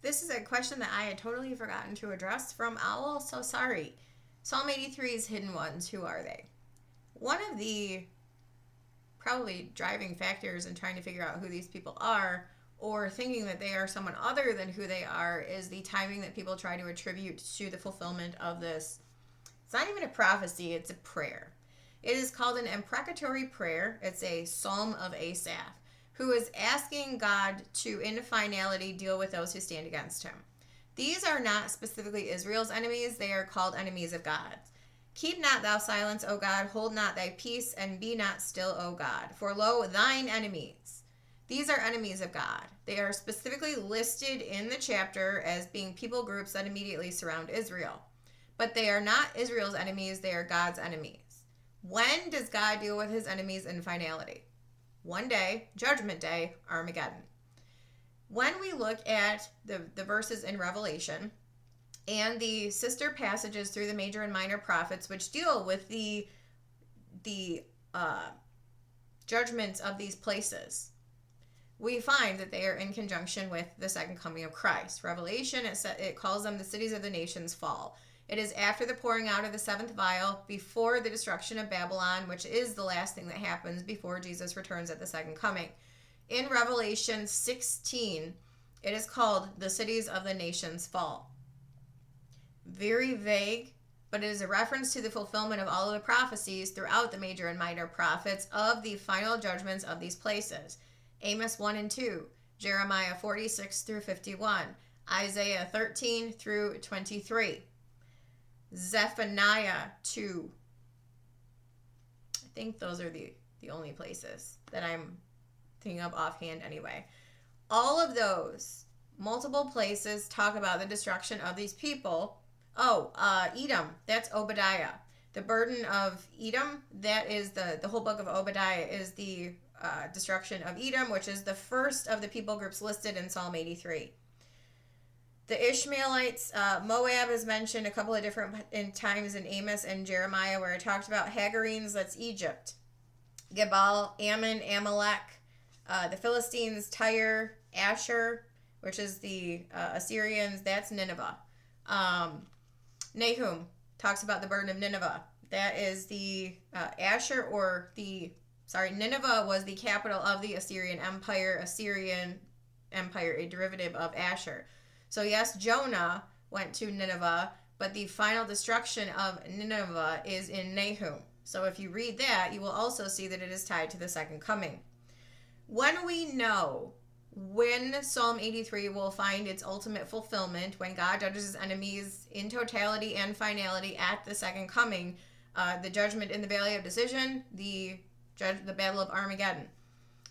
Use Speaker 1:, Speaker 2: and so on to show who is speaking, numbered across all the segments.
Speaker 1: This is a question that I had totally forgotten to address from Owl, so sorry. Psalm 83's hidden ones, who are they? One of the probably driving factors in trying to figure out who these people are, or thinking that they are someone other than who they are, is the timing that people try to attribute to the fulfillment of this. It's not even a prophecy, it's a prayer. It is called an imprecatory prayer. It's a psalm of Asaph, who is asking God to, in finality, deal with those who stand against him. These are not specifically Israel's enemies. They are called enemies of God. Keep not thou silence, O God. Hold not thy peace, and be not still, O God. For lo, thine enemies. These are enemies of God. They are specifically listed in the chapter as being people groups that immediately surround Israel. But they are not Israel's enemies. They are God's enemies. When does God deal with his enemies in finality? One day, Judgment Day, Armageddon. When we look at the verses in Revelation and the sister passages through the major and minor prophets, which deal with the judgments of these places, we find that they are in conjunction with the second coming of Christ. Revelation, it calls them the cities of the nations fall. It is after the pouring out of the seventh vial, before the destruction of Babylon, which is the last thing that happens before Jesus returns at the second coming. In Revelation 16, it is called the cities of the nations fall. Very vague, but it is a reference to the fulfillment of all of the prophecies throughout the major and minor prophets of the final judgments of these places. Amos 1 and 2, Jeremiah 46 through 51, Isaiah 13 through 23. Zephaniah 2. I think those are the only places that I'm thinking of offhand anyway. All of those multiple places talk about the destruction of these people. Edom, that's Obadiah. The burden of Edom, that is the whole book of Obadiah is the destruction of Edom, which is the first of the people groups listed in Psalm 83. The Ishmaelites, Moab is mentioned a couple of different times in Amos and Jeremiah, where it talks about Hagarenes, that's Egypt. Gebal, Ammon, Amalek, the Philistines, Tyre, Asher, which is the Assyrians, that's Nineveh. Nahum talks about the burden of Nineveh. That is the Nineveh was the capital of the Assyrian Empire, a derivative of Asher. So yes, Jonah went to Nineveh, but the final destruction of Nineveh is in Nahum. So if you read that, you will also see that it is tied to the second coming. When we know when Psalm 83 will find its ultimate fulfillment, when God judges his enemies in totality and finality at the second coming, the judgment in the Valley of Decision, the Battle of Armageddon.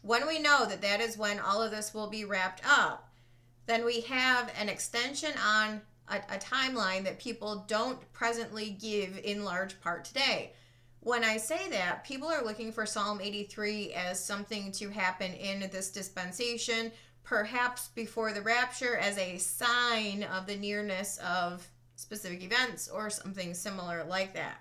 Speaker 1: When we know that that is when all of this will be wrapped up, then we have an extension on a timeline that people don't presently give in large part today. When I say that, people are looking for Psalm 83 as something to happen in this dispensation, perhaps before the rapture, as a sign of the nearness of specific events or something similar like that.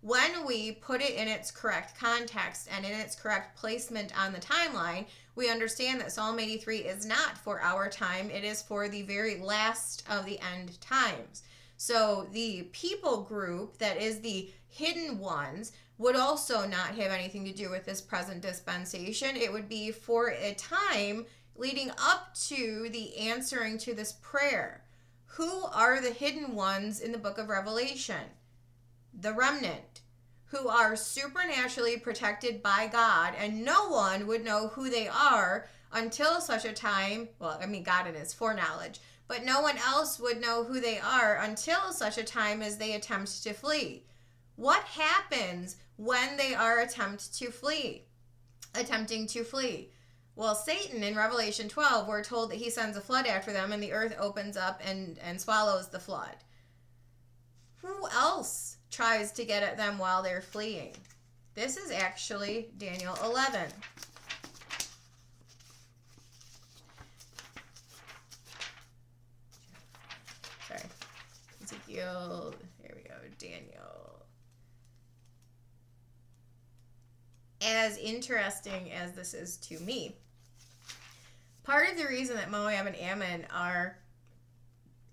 Speaker 1: When we put it in its correct context and in its correct placement on the timeline, we understand that Psalm 83 is not for our time. It is for the very last of the end times. So the people group that is the hidden ones would also not have anything to do with this present dispensation. It would be for a time leading up to the answering to this prayer. Who are the hidden ones in the book of Revelation? The remnant, who are supernaturally protected by God, and no one would know who they are until such a time, God in his foreknowledge, but no one else would know who they are until such a time as they attempt to flee. What happens when they are attempting to flee? Well, Satan in Revelation 12, we're told that he sends a flood after them and the earth opens up and swallows the flood. Who else tries to get at them while they're fleeing? This is actually Daniel 11. Sorry. Ezekiel, here we go, Daniel. As interesting as this is to me, part of the reason that Moab and Ammon are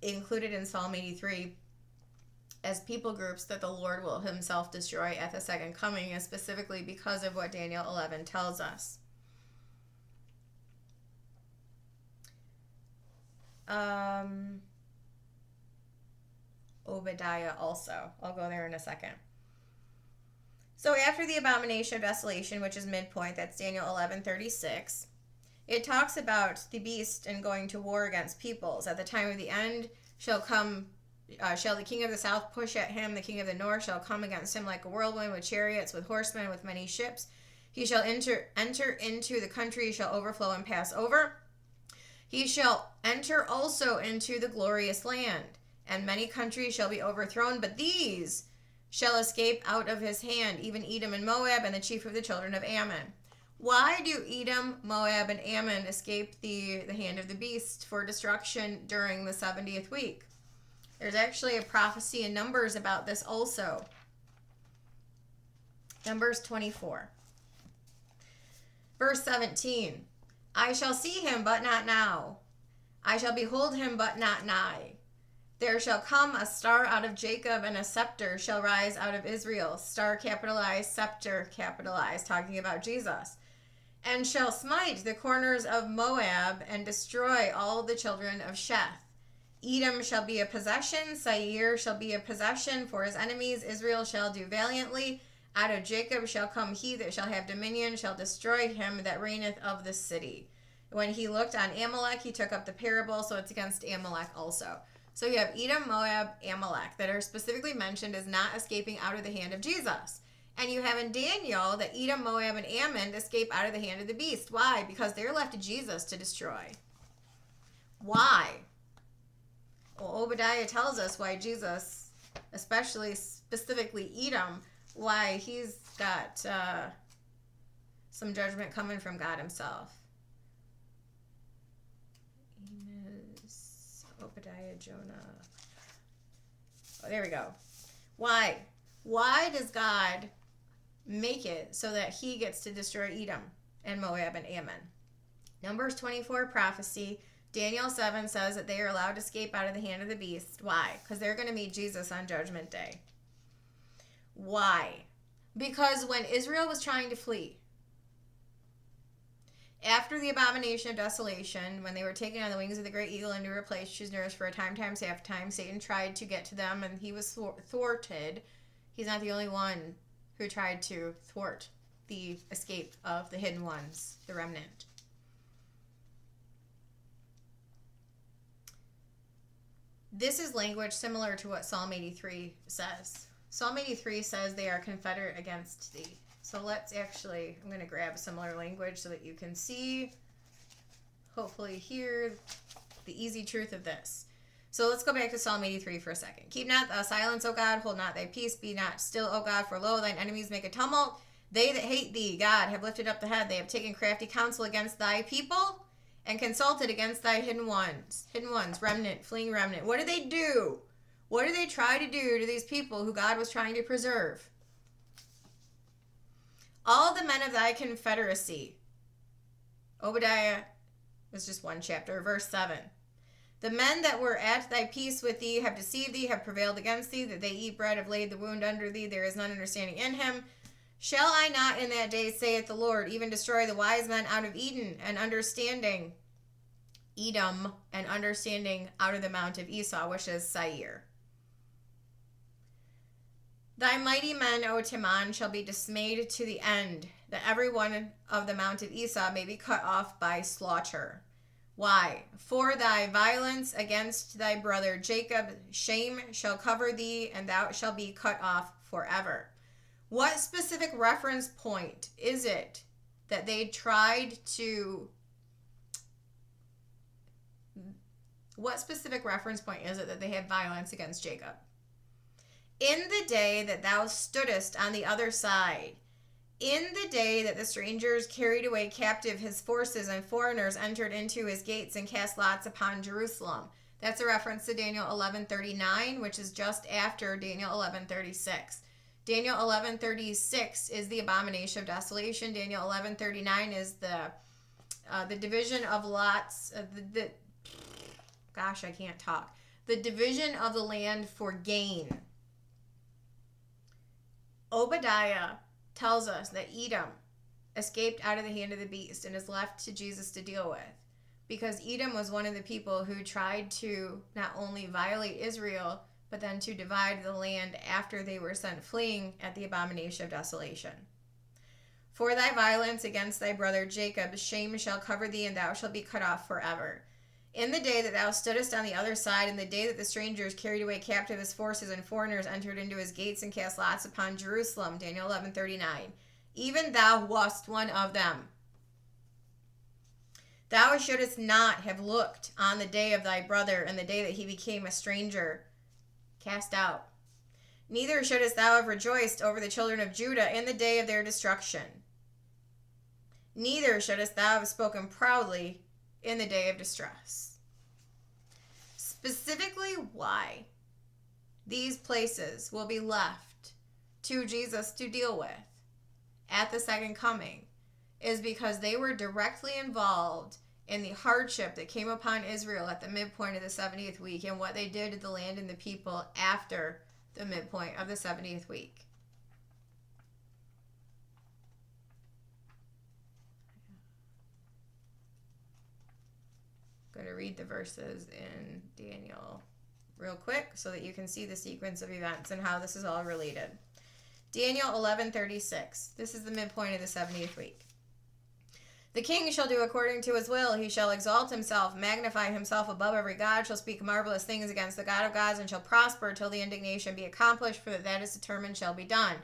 Speaker 1: included in Psalm 83 as people groups that the Lord will himself destroy at the second coming, is specifically because of what Daniel 11 tells us. Obadiah also. I'll go there in a second. So after the abomination of desolation, which is midpoint, that's Daniel 11:36, it talks about the beast and going to war against peoples. At the time of the end shall the king of the south push at him, the king of the north shall come against him like a whirlwind, with chariots, with horsemen, with many ships. He shall enter into the country, he shall overflow and pass over. He shall enter also into the glorious land, and many countries shall be overthrown, but these shall escape out of his hand, even Edom and Moab and the chief of the children of Ammon. Why do Edom, Moab, and Ammon escape the hand of the beast for destruction during the 70th week? There's actually a prophecy in Numbers about this also. Numbers 24. Verse 17. I shall see him, but not now. I shall behold him, but not nigh. There shall come a star out of Jacob, and a scepter shall rise out of Israel. Star capitalized, scepter capitalized, talking about Jesus. And shall smite the corners of Moab, and destroy all the children of Sheth. Edom shall be a possession, Seir shall be a possession for his enemies. Israel shall do valiantly. Out of Jacob shall come he that shall have dominion, shall destroy him that reigneth of the city. When he looked on Amalek, he took up the parable, so it's against Amalek also. So you have Edom, Moab, Amalek that are specifically mentioned as not escaping out of the hand of Jesus. And you have in Daniel that Edom, Moab, and Ammon escape out of the hand of the beast. Why? Because they're left to Jesus to destroy. Why? Well, Obadiah tells us why Jesus, especially specifically Edom, why he's got some judgment coming from God himself. Amos, Obadiah, Jonah. Oh, there we go. Why? Why does God make it so that he gets to destroy Edom and Moab and Ammon? Numbers 24 prophecy. Daniel 7 says that they are allowed to escape out of the hand of the beast. Why? Because they're going to meet Jesus on Judgment Day. Why? Because when Israel was trying to flee, after the abomination of desolation, when they were taken on the wings of the great eagle into a place choose nurse for a time, times, half time, Satan tried to get to them and he was thwarted. He's not the only one who tried to thwart the escape of the hidden ones, the remnant. This is language similar to what Psalm 83 says. Psalm 83 says they are confederate against thee. So let's actually, I'm going to grab similar language so that you can see, hopefully hear the easy truth of this. So let's go back to Psalm 83 for a second. Keep not thou silence, O God, hold not thy peace, be not still, O God, for lo, thine enemies make a tumult. They that hate thee, God, have lifted up the head. They have taken crafty counsel against thy people and consulted against thy hidden ones, remnant, fleeing remnant. What did they do? What did they try to do to these people who God was trying to preserve? All the men of thy confederacy. Obadiah is just one chapter, verse 7. The men that were at thy peace with thee have deceived thee, have prevailed against thee, that they eat bread, have laid the wound under thee, there is none understanding in him. Shall I not in that day, saith the Lord, even destroy the wise men out of Eden, and understanding Edom, and understanding out of the mount of Esau, which is Seir. Thy mighty men, O Timon, shall be dismayed to the end, that every one of the mount of Esau may be cut off by slaughter. Why? For thy violence against thy brother Jacob, shame shall cover thee, and thou shalt be cut off forever. What specific reference point is it that they tried to... What specific reference point is it that they had violence against Jacob? In the day that thou stoodest on the other side, in the day that the strangers carried away captive his forces and foreigners entered into his gates and cast lots upon Jerusalem. That's a reference to Daniel 11:39, which is just after Daniel 11:36. Daniel 11:36 is the abomination of desolation. Daniel 11:39 is the division of lots. Gosh, I can't talk. the division of the land for gain. Obadiah tells us that Edom escaped out of the hand of the beast and is left to Jesus to deal with, because Edom was one of the people who tried to not only violate Israel, but then to divide the land after they were sent fleeing at the abomination of desolation. For thy violence against thy brother Jacob, shame shall cover thee, and thou shalt be cut off forever. In the day that thou stoodest on the other side, in the day that the strangers carried away captive his forces, and foreigners entered into his gates and cast lots upon Jerusalem, Daniel 11:39, even thou wast one of them. Thou shouldest not have looked on the day of thy brother, and the day that he became a stranger, cast out. Neither shouldest thou have rejoiced over the children of Judah in the day of their destruction. Neither shouldest thou have spoken proudly in the day of distress. Specifically, why these places will be left to Jesus to deal with at the second coming is because they were directly involved in the hardship that came upon Israel at the midpoint of the 70th week and what they did to the land and the people after the midpoint of the 70th week. I'm going to read the verses in Daniel real quick so that you can see the sequence of events and how this is all related. Daniel 11:36. This is the midpoint of the 70th week. The king shall do according to his will. He shall exalt himself, magnify himself above every god, shall speak marvelous things against the God of gods, and shall prosper till the indignation be accomplished, for that is determined shall be done.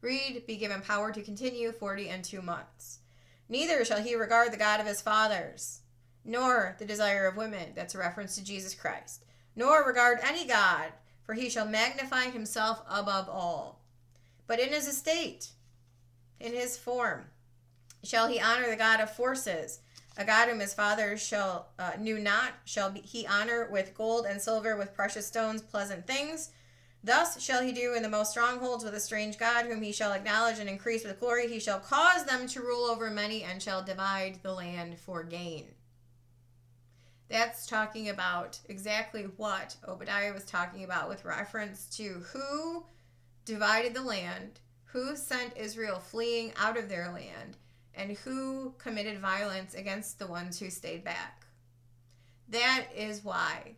Speaker 1: Read, be given power to continue 42 months. Neither shall he regard the God of his fathers, nor the desire of women, that's a reference to Jesus Christ, nor regard any god, for he shall magnify himself above all. But in his estate, in his form, shall he honor the God of forces, a God whom his fathers knew not, he honor with gold and silver, with precious stones, pleasant things. Thus shall he do in the most strongholds with a strange God, whom he shall acknowledge and increase with glory. He shall cause them to rule over many, and shall divide the land for gain. That's talking about exactly what Obadiah was talking about with reference to who divided the land, who sent Israel fleeing out of their land, and who committed violence against the ones who stayed back. That is why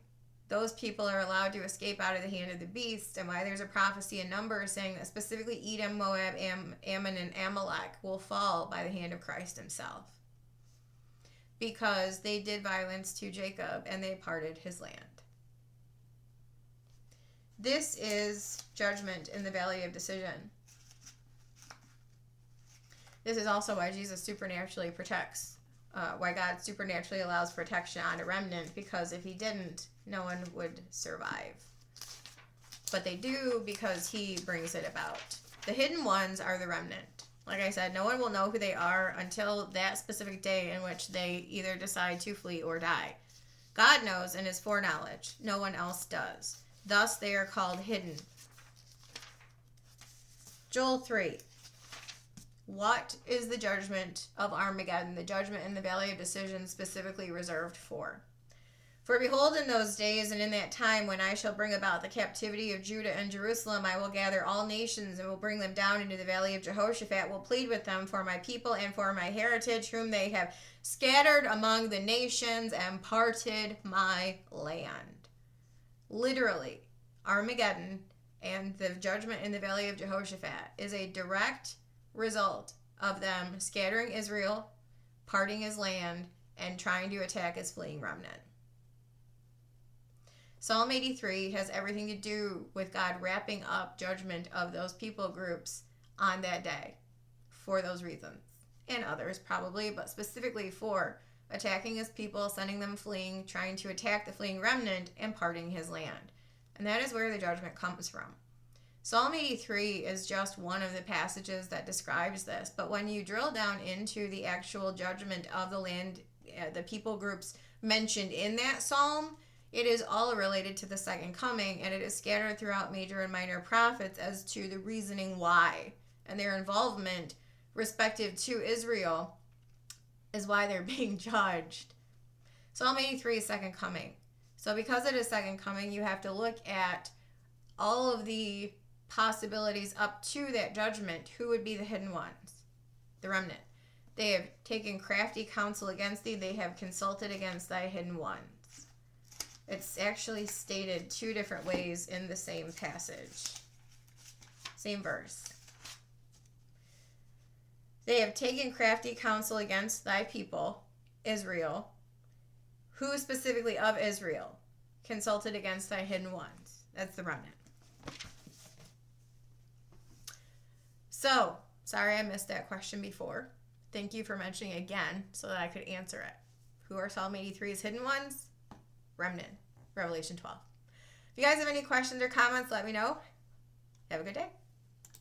Speaker 1: those people are allowed to escape out of the hand of the beast, and why there's a prophecy in Numbers saying that specifically Edom, Moab, Ammon, and Amalek will fall by the hand of Christ himself, because they did violence to Jacob and they parted his land. This is judgment in the valley of decision. This is also why Jesus supernaturally protects, why God supernaturally allows protection on a remnant, because if he didn't, no one would survive. But they do, because he brings it about. The hidden ones are the remnant. Like I said, no one will know who they are until that specific day in which they either decide to flee or die. God knows in his foreknowledge. No one else does. Thus, they are called hidden. Joel 3. What is the judgment of Armageddon, the judgment in the valley of decision specifically reserved for? For behold, in those days and in that time when I shall bring about the captivity of Judah and Jerusalem, I will gather all nations and will bring them down into the valley of Jehoshaphat, will plead with them for my people and for my heritage, whom they have scattered among the nations and parted my land. Literally, Armageddon and the judgment in the valley of Jehoshaphat is a direct result of them scattering Israel, parting his land, and trying to attack his fleeing remnant. Psalm 83 has everything to do with God wrapping up judgment of those people groups on that day for those reasons, and others probably, but specifically for attacking his people, sending them fleeing, trying to attack the fleeing remnant, and parting his land. And that is where the judgment comes from. Psalm 83 is just one of the passages that describes this, but when you drill down into the actual judgment of the land, the people groups mentioned in that psalm, it is all related to the second coming, and it is scattered throughout major and minor prophets as to the reasoning why, and their involvement respective to Israel is why they're being judged. Psalm 83 is second coming. So because it is second coming, you have to look at all of the possibilities up to that judgment. Who would be the hidden ones? The remnant. They have taken crafty counsel against thee. They have consulted against thy hidden ones. It's actually stated two different ways in the same passage. Same verse. They have taken crafty counsel against thy people, Israel. Who specifically of Israel consulted against thy hidden ones? That's the remnant. So, sorry I missed that question before. Thank you for mentioning it again so that I could answer it. Who are Psalm 83's hidden ones? Remnant. Revelation 12. If you guys have any questions or comments, let me know. Have a good day.